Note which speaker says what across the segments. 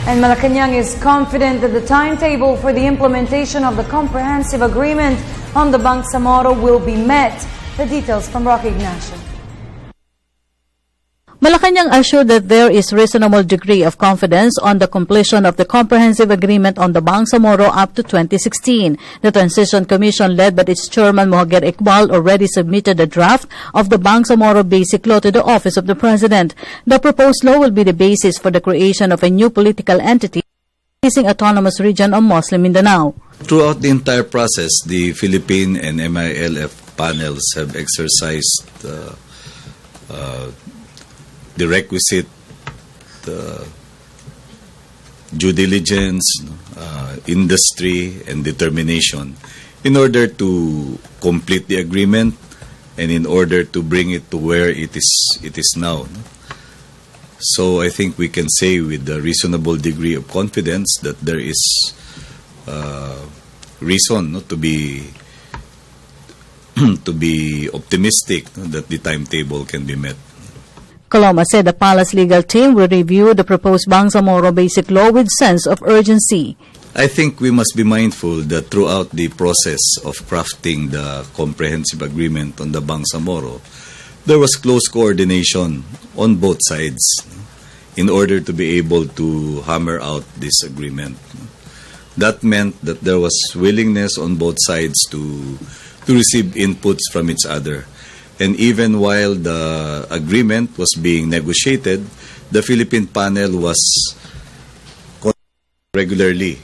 Speaker 1: And Malacanang is confident that the timetable for the implementation of the comprehensive agreement on the Bangsamoro will be met. The details from Rocky Ignacio.
Speaker 2: Malacanang assured that there is reasonable degree of confidence on the completion of the comprehensive agreement on the Bangsamoro up to 2016. The Transition Commission, led by its chairman Mohaguer Iqbal, already submitted a draft of the Bangsamoro Basic Law to the Office of the President. The proposed law will be the basis for the creation of a new political entity, facing autonomous region of Muslim Mindanao.
Speaker 3: Throughout the entire process, the Philippine and MILF panels have exercised the requisite due diligence, industry, and determination in order to complete the agreement and in order to bring it to where it is now. So I think we can say with a reasonable degree of confidence that there is reason to be optimistic that the timetable can be met.
Speaker 2: Coloma said the palace legal team will review the proposed Bangsamoro Basic Law with sense of urgency.
Speaker 3: I think we must be mindful that throughout the process of crafting the comprehensive agreement on the Bangsamoro, there was close coordination on both sides in order to be able to hammer out this agreement. That meant that there was willingness on both sides to receive inputs from each other. And even while the agreement was being negotiated, the Philippine panel was regularly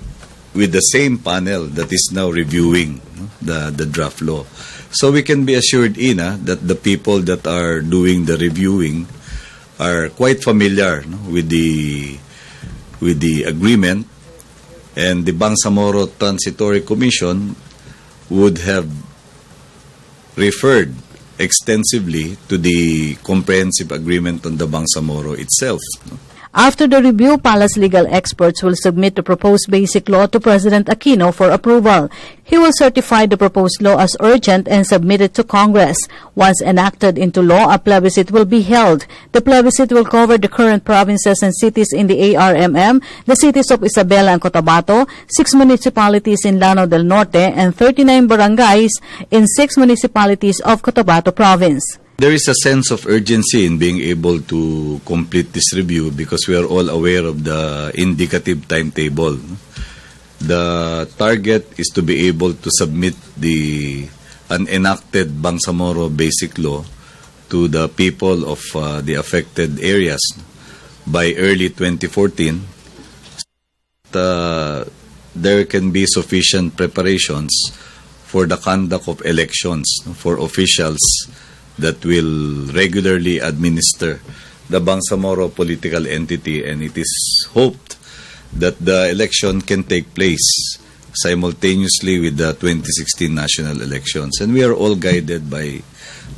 Speaker 3: with the same panel that is now reviewing the draft law. So we can be assured, Ina, that the people that are doing the reviewing are quite familiar with the agreement, and the Bangsamoro Transitory Commission would have referred extensively to the comprehensive agreement on the Bangsamoro itself.
Speaker 2: After the review, palace legal experts will submit the proposed basic law to President Aquino for approval. He will certify the proposed law as urgent and submit it to Congress. Once enacted into law, a plebiscite will be held. The plebiscite will cover the current provinces and cities in the ARMM, the cities of Isabela and Cotabato, 6 municipalities in Lanao del Norte, and 39 barangays in 6 municipalities of Cotabato Province.
Speaker 3: There is a sense of urgency in being able to complete this review because we are all aware of the indicative timetable. The target is to be able to submit the unenacted Bangsamoro Basic Law to the people of the affected areas by early 2014. There can be sufficient preparations for the conduct of elections for officials that will regularly administer the Bangsamoro political entity, and it is hoped that the election can take place simultaneously with the 2016 national elections. And we are all guided by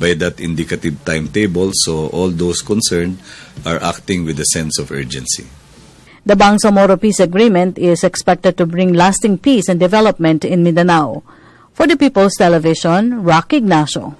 Speaker 3: that indicative timetable, so all those concerned are acting with a sense of urgency.
Speaker 2: The Bangsamoro Peace Agreement is expected to bring lasting peace and development in Mindanao. For the People's Television, Rocky Ignacio.